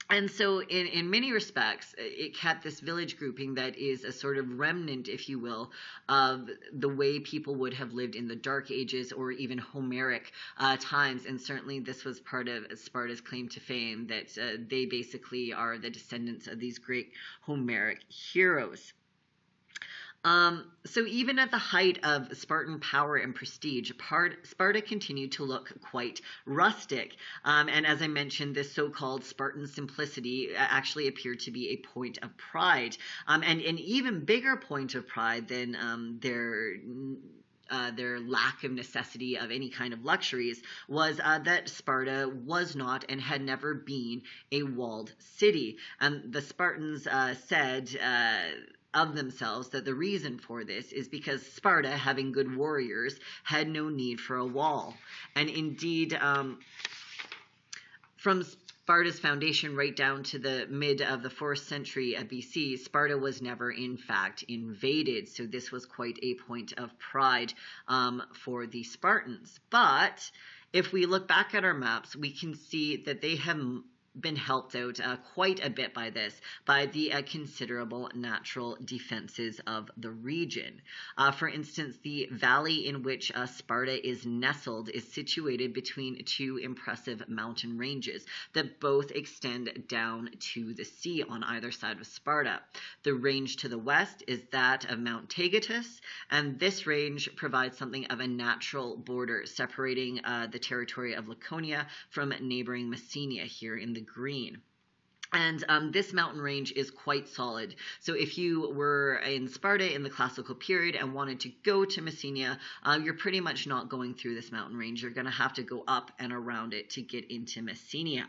And so in many respects, it kept this village grouping that is a sort of remnant, if you will, of the way people would have lived in the Dark Ages or even Homeric times. And certainly this was part of Sparta's claim to fame, that they basically are the descendants of these great Homeric heroes. So even at the height of Spartan power and prestige, Sparta continued to look quite rustic. And as I mentioned, this so-called Spartan simplicity actually appeared to be a point of pride, and an even bigger point of pride than their lack of necessity of any kind of luxuries was that Sparta was not and had never been a walled city. And the Spartans said of themselves that the reason for this is because Sparta, having good warriors, had no need for a wall. And indeed, from Sparta's foundation right down to the mid of the 4th century BC, Sparta was never in fact invaded. So this was quite a point of pride for the Spartans. But if we look back at our maps, we can see that they have been helped out quite a bit by this, by the considerable natural defenses of the region. For instance, the valley in which Sparta is nestled is situated between two impressive mountain ranges that both extend down to the sea on either side of Sparta. The range to the west is that of Mount Taygetus, and this range provides something of a natural border separating the territory of Laconia from neighboring Messenia here in the green. And this mountain range is quite solid. So if you were in Sparta in the classical period and wanted to go to Messenia, you're pretty much not going through this mountain range. You're going to have to go up and around it to get into Messenia.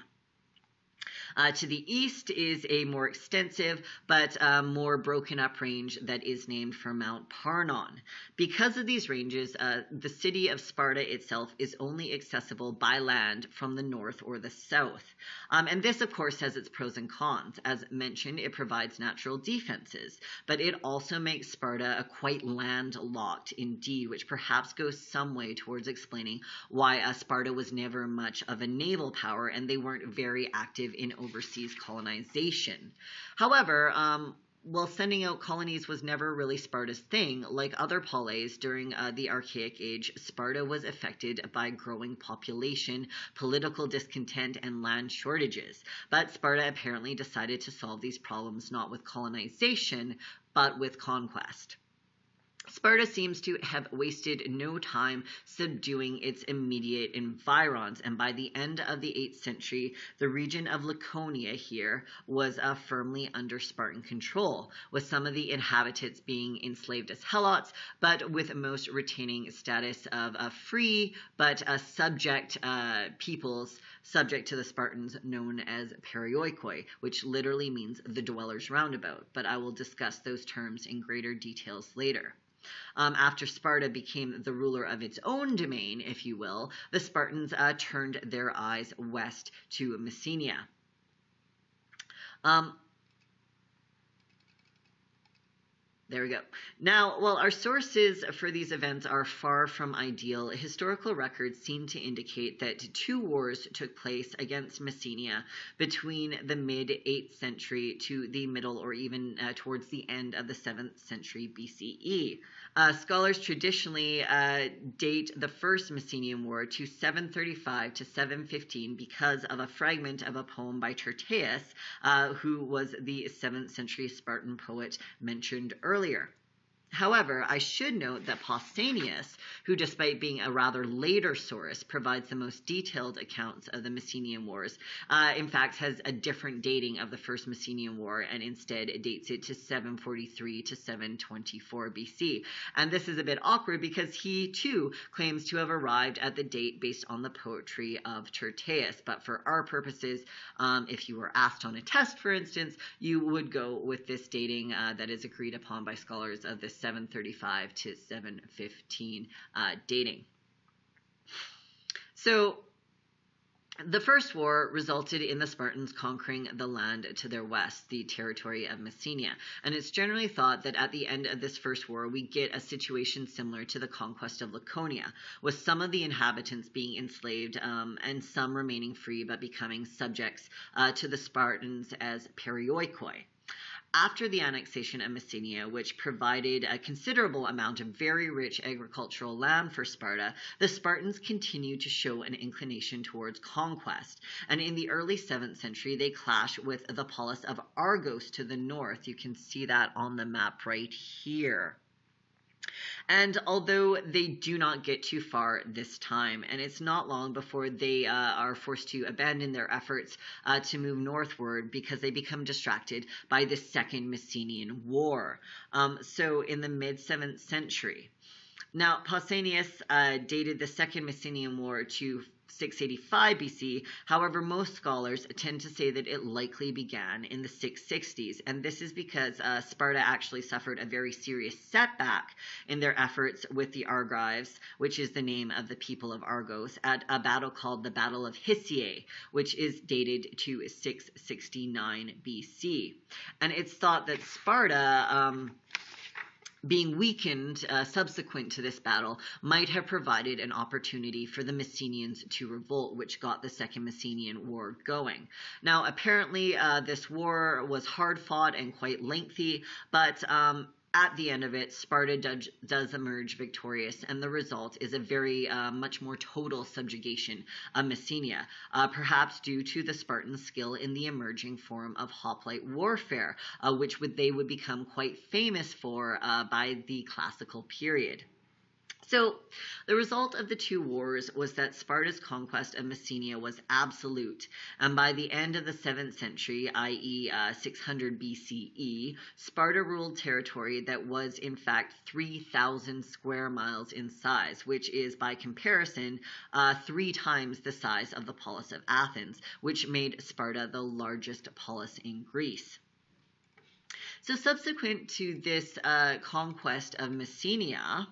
To the east is a more extensive but more broken up range that is named for Mount Parnon. Because of these ranges, the city of Sparta itself is only accessible by land from the north or the south. And this, of course, has its pros and cons. As mentioned, it provides natural defenses, but it also makes Sparta a quite landlocked indeed, which perhaps goes some way towards explaining why Sparta was never much of a naval power and they weren't very active in overseas colonization. However, while sending out colonies was never really Sparta's thing, like other poleis during the Archaic Age, Sparta was affected by growing population, political discontent, and land shortages. But Sparta apparently decided to solve these problems not with colonization, but with conquest. Sparta seems to have wasted no time subduing its immediate environs, and by the end of the 8th century, the region of Laconia here was firmly under Spartan control, with some of the inhabitants being enslaved as helots, but with most retaining status of free but subject peoples subject to the Spartans, known as perioikoi, which literally means the dwellers roundabout, but I will discuss those terms in greater details later. After Sparta became the ruler of its own domain, if you will, the Spartans turned their eyes west to Messenia. There we go. Now, while our sources for these events are far from ideal, historical records seem to indicate that 2 wars took place against Messenia between the mid-8th century to the middle or even towards the end of the 7th century BCE. Scholars traditionally date the First Messenian War to 735 to 715 because of a fragment of a poem by Tyrtaeus, who was the 7th century Spartan poet mentioned earlier. However, I should note that Pausanias, who despite being a rather later source, provides the most detailed accounts of the Messenian Wars, in fact has a different dating of the First Messenian War and instead dates it to 743 to 724 BC. And this is a bit awkward because he too claims to have arrived at the date based on the poetry of Tyrtaeus. But for our purposes, if you were asked on a test, for instance, you would go with this dating that is agreed upon by scholars of this 735 to 715 dating. So The first war resulted in the Spartans conquering the land to their west, the territory of Messenia. And it's generally thought that at the end of this first war, we get a situation similar to the conquest of Laconia, with some of the inhabitants being enslaved and some remaining free but becoming subjects to the Spartans as perioikoi. After the annexation of Messenia, which provided a considerable amount of very rich agricultural land for Sparta, the Spartans continued to show an inclination towards conquest. And in the early 7th century, they clashed with the polis of Argos to the north. You can see that on the map right here. And although they do not get too far this time, and it's not long before they are forced to abandon their efforts to move northward because they become distracted by the Second Messenian War. So in the mid-7th century. Now, Pausanias dated the Second Messenian War to 685 BC. However, most scholars tend to say that it likely began in the 660s, and this is because Sparta actually suffered a very serious setback in their efforts with the Argives, which is the name of the people of Argos, at a battle called the Battle of Hysiae, which is dated to 669 BC. And it's thought that Sparta being weakened subsequent to this battle might have provided an opportunity for the Messenians to revolt, which got the Second Messenian War going. Now, apparently, this war was hard fought and quite lengthy, but at the end of it, Sparta does emerge victorious, and the result is a very much more total subjugation of Messenia, perhaps due to the Spartans' skill in the emerging form of hoplite warfare, which they would become quite famous for by the classical period. So the result of the two wars was that Sparta's conquest of Messenia was absolute, and by the end of the 7th century, i.e. 600 BCE, Sparta ruled territory that was in fact 3,000 square miles in size, which is by comparison 3 times the size of the polis of Athens, which made Sparta the largest polis in Greece. So subsequent to this conquest of Messenia,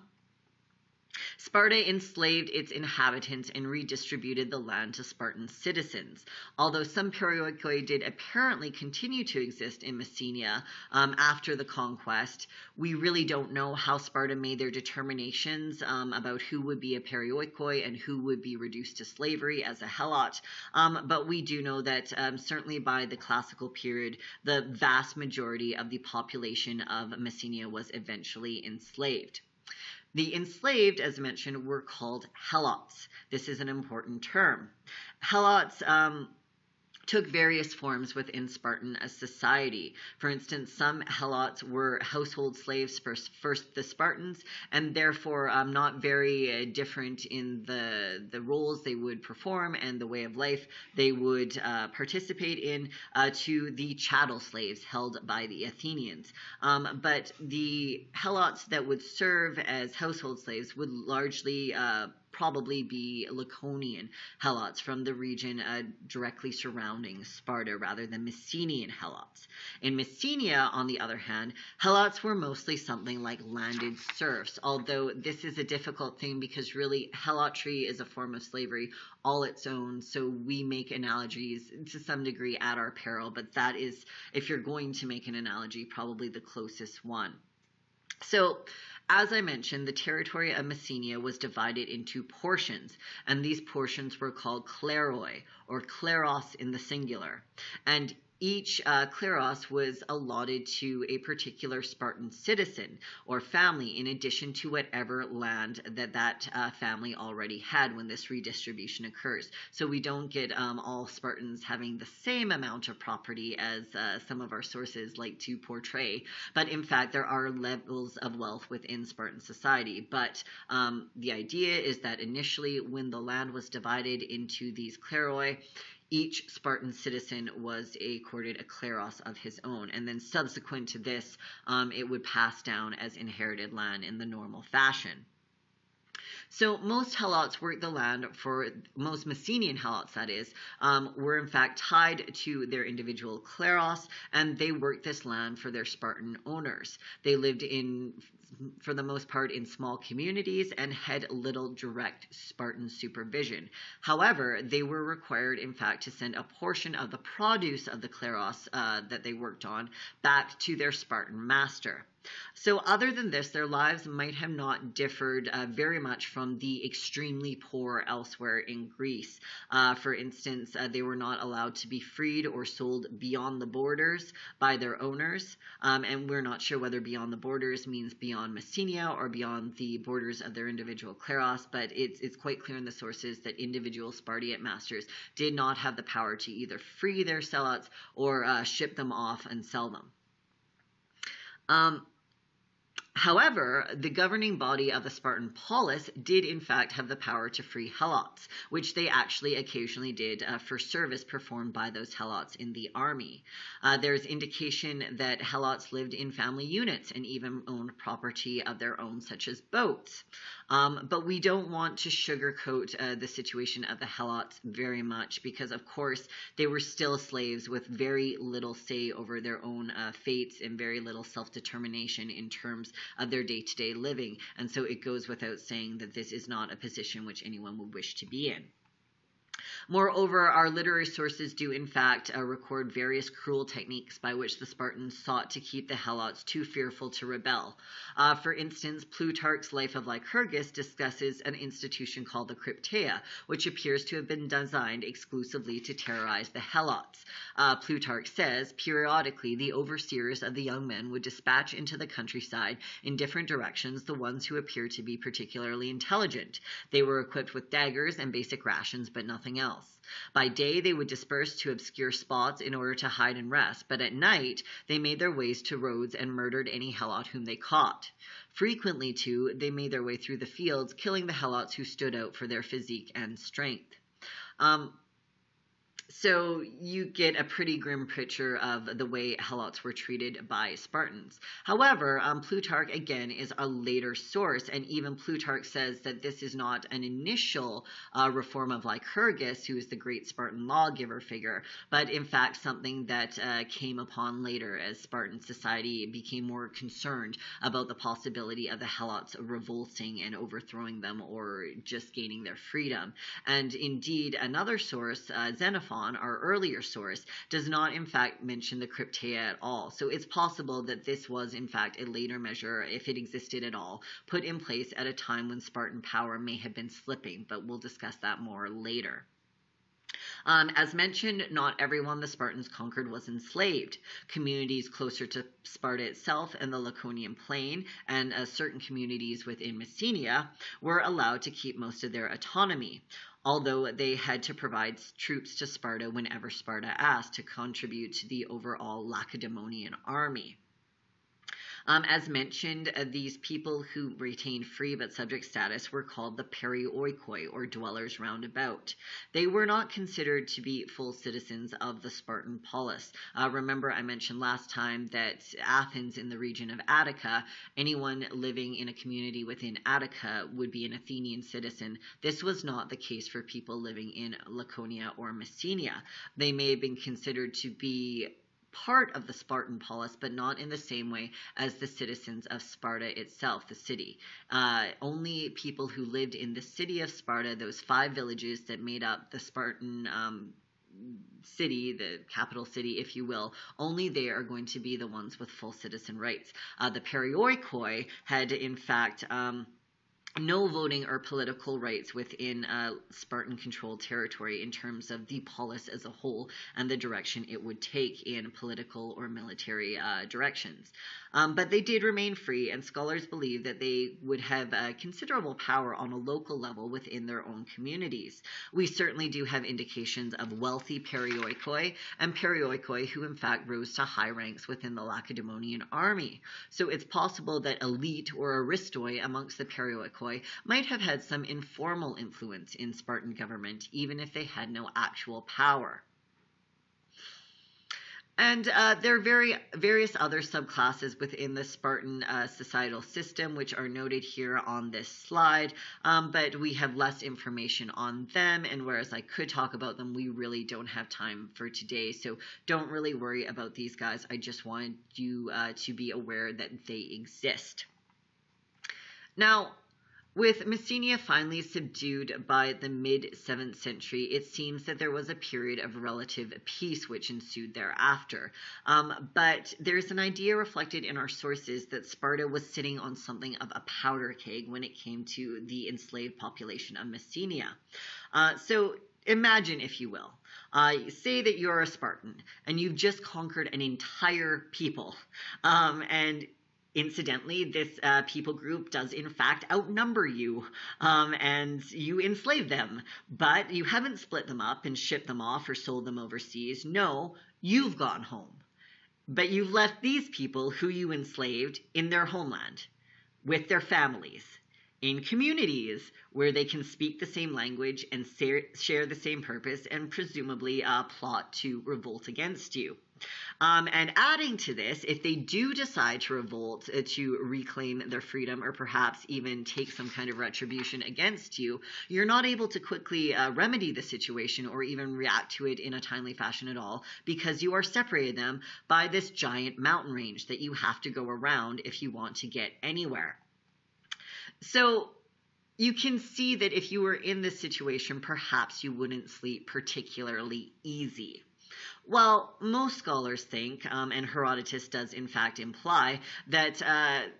Sparta enslaved its inhabitants and redistributed the land to Spartan citizens. Although some perioikoi did apparently continue to exist in Messenia after the conquest, we really don't know how Sparta made their determinations about who would be a perioikoi and who would be reduced to slavery as a helot. But we do know that certainly by the classical period, the vast majority of the population of Messenia was eventually enslaved. The enslaved, as mentioned, were called helots. This is an important term. Helots took various forms within Spartan society. For instance, some helots were household slaves for first the Spartans, and therefore not very different in the roles they would perform and the way of life they would participate in to the chattel slaves held by the Athenians. But the helots that would serve as household slaves would largely probably be Laconian helots from the region directly surrounding Sparta rather than Messenian helots. In Messenia, on the other hand, helots were mostly something like landed serfs, although this is a difficult thing because really helotry is a form of slavery all its own, so we make analogies to some degree at our peril, but that is, if you're going to make an analogy, probably the closest one. So, as I mentioned, the territory of Messenia was divided into portions, and these portions were called kleroi, or kleros in the singular. And each kleros was allotted to a particular Spartan citizen or family in addition to whatever land that family already had when this redistribution occurs. So we don't get all Spartans having the same amount of property as some of our sources like to portray, but in fact there are levels of wealth within Spartan society. But the idea is that initially when the land was divided into these kleroi, each Spartan citizen was accorded a kleros of his own, and then subsequent to this, it would pass down as inherited land in the normal fashion. So most helots worked the land for, most Messenian helots that is, were in fact tied to their individual kleros, and they worked this land for their Spartan owners. They lived in for the most part in small communities and had little direct Spartan supervision. However, they were required, in fact, to send a portion of the produce of the kleros that they worked on back to their Spartan master. So other than this, their lives might have not differed very much from the extremely poor elsewhere in Greece. For instance, they were not allowed to be freed or sold beyond the borders by their owners. And we're not sure whether beyond the borders means beyond Messenia or beyond the borders of their individual kleros, but it's quite clear in the sources that individual Spartiate masters did not have the power to either free their sellouts or ship them off and sell them. However, the governing body of the Spartan polis did in fact have the power to free helots, which they actually occasionally did for service performed by those helots in the army. There's indication that helots lived in family units and even owned property of their own, such as boats. But we don't want to sugarcoat the situation of the helots very much because, of course, they were still slaves with very little say over their own fates and very little self-determination in terms of their day-to-day living. And so it goes without saying that this is not a position which anyone would wish to be in. Moreover, our literary sources do in fact record various cruel techniques by which the Spartans sought to keep the helots too fearful to rebel. For instance, Plutarch's Life of Lycurgus discusses an institution called the Crypteia, which appears to have been designed exclusively to terrorize the helots. Plutarch says, periodically the overseers of the young men would dispatch into the countryside in different directions the ones who appeared to be particularly intelligent. They were equipped with daggers and basic rations, but nothing else. By day, they would disperse to obscure spots in order to hide and rest, but at night, they made their ways to roads and murdered any helot whom they caught. Frequently, too, they made their way through the fields, killing the helots who stood out for their physique and strength. So you get a pretty grim picture of the way helots were treated by Spartans. However, Plutarch, again, is a later source, and even Plutarch says that this is not an initial reform of Lycurgus, who is the great Spartan lawgiver figure, but in fact something that came upon later as Spartan society became more concerned about the possibility of the helots revolting and overthrowing them or just gaining their freedom. And indeed, another source, Xenophon, our earlier source, does not in fact mention the Crypteia at all. So it's possible that this was in fact a later measure, if it existed at all, put in place at a time when Spartan power may have been slipping, but we'll discuss that more later. As mentioned, not everyone the Spartans conquered was enslaved. Communities closer to Sparta itself and the Laconian plain and certain communities within Messenia were allowed to keep most of their autonomy, although they had to provide troops to Sparta whenever Sparta asked to contribute to the overall Lacedaemonian army. As mentioned, these people who retained free but subject status were called the perioikoi, or dwellers round about. They were not considered to be full citizens of the Spartan polis. Remember, I mentioned last time that Athens, in the region of Attica, anyone living in a community within Attica would be an Athenian citizen. This was not the case for people living in Laconia or Messenia. They may have been considered to be part of the Spartan polis, but not in the same way as the citizens of Sparta itself, the city. Only people who lived in the city of Sparta, those 5 villages that made up the Spartan city, the capital city, if you will, only they are going to be the ones with full citizen rights. The perioikoi had, in fact, no voting or political rights within Spartan-controlled territory in terms of the polis as a whole and the direction it would take in political or military directions. But they did remain free, and scholars believe that they would have considerable power on a local level within their own communities. We certainly do have indications of wealthy perioikoi and perioikoi who in fact rose to high ranks within the Lacedaemonian army. So it's possible that elite or aristoi amongst the perioikoi might have had some informal influence in Spartan government, even if they had no actual power. And there are various other subclasses within the Spartan societal system, which are noted here on this slide, but we have less information on them, and whereas I could talk about them, we really don't have time for today, so don't really worry about these guys. I just wanted you to be aware that they exist. Now, with Messenia finally subdued by the mid-7th century, it seems that there was a period of relative peace which ensued thereafter. But there's an idea reflected in our sources that Sparta was sitting on something of a powder keg when it came to the enslaved population of Messenia. So imagine, if you will, say that you're a Spartan and you've just conquered an entire people. And incidentally, this people group does in fact outnumber you, and you enslave them, but you haven't split them up and shipped them off or sold them overseas. No, you've gone home. But you've left these people who you enslaved in their homeland, with their families, in communities where they can speak the same language and share the same purpose and presumably plot to revolt against you. And adding to this, if they do decide to revolt to reclaim their freedom or perhaps even take some kind of retribution against you, you're not able to quickly remedy the situation or even react to it in a timely fashion at all, because you are separated them by this giant mountain range that you have to go around if you want to get anywhere. So you can see that if you were in this situation, perhaps you wouldn't sleep particularly easy. Well, most scholars think, and Herodotus does in fact imply, that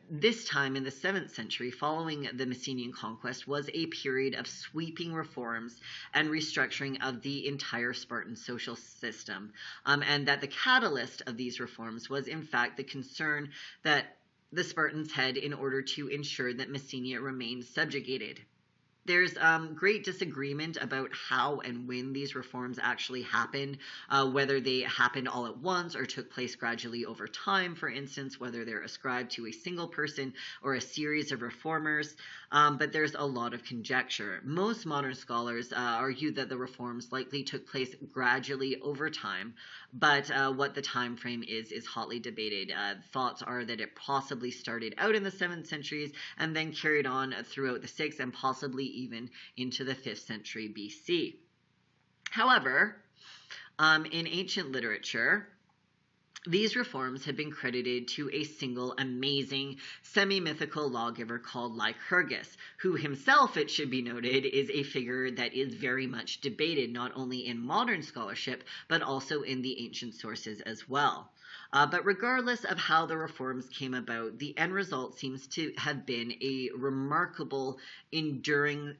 this time in the 7th century, following the Messenian conquest, was a period of sweeping reforms and restructuring of the entire Spartan social system, and that the catalyst of these reforms was in fact the concern that the Spartans had in order to ensure that Messenia remained subjugated. There's great disagreement about how and when these reforms actually happened, whether they happened all at once or took place gradually over time, for instance, whether they're ascribed to a single person or a series of reformers, but there's a lot of conjecture. Most modern scholars argue that the reforms likely took place gradually over time, but what the time frame is hotly debated. Thoughts are that it possibly started out in the 7th centuries and then carried on throughout the 6th and possibly even into the 5th century BC. However, in ancient literature, these reforms have been credited to a single amazing semi-mythical lawgiver called Lycurgus, who himself, it should be noted, is a figure that is very much debated not only in modern scholarship, but also in the ancient sources as well. But regardless of how the reforms came about, the end result seems to have been a remarkable, enduring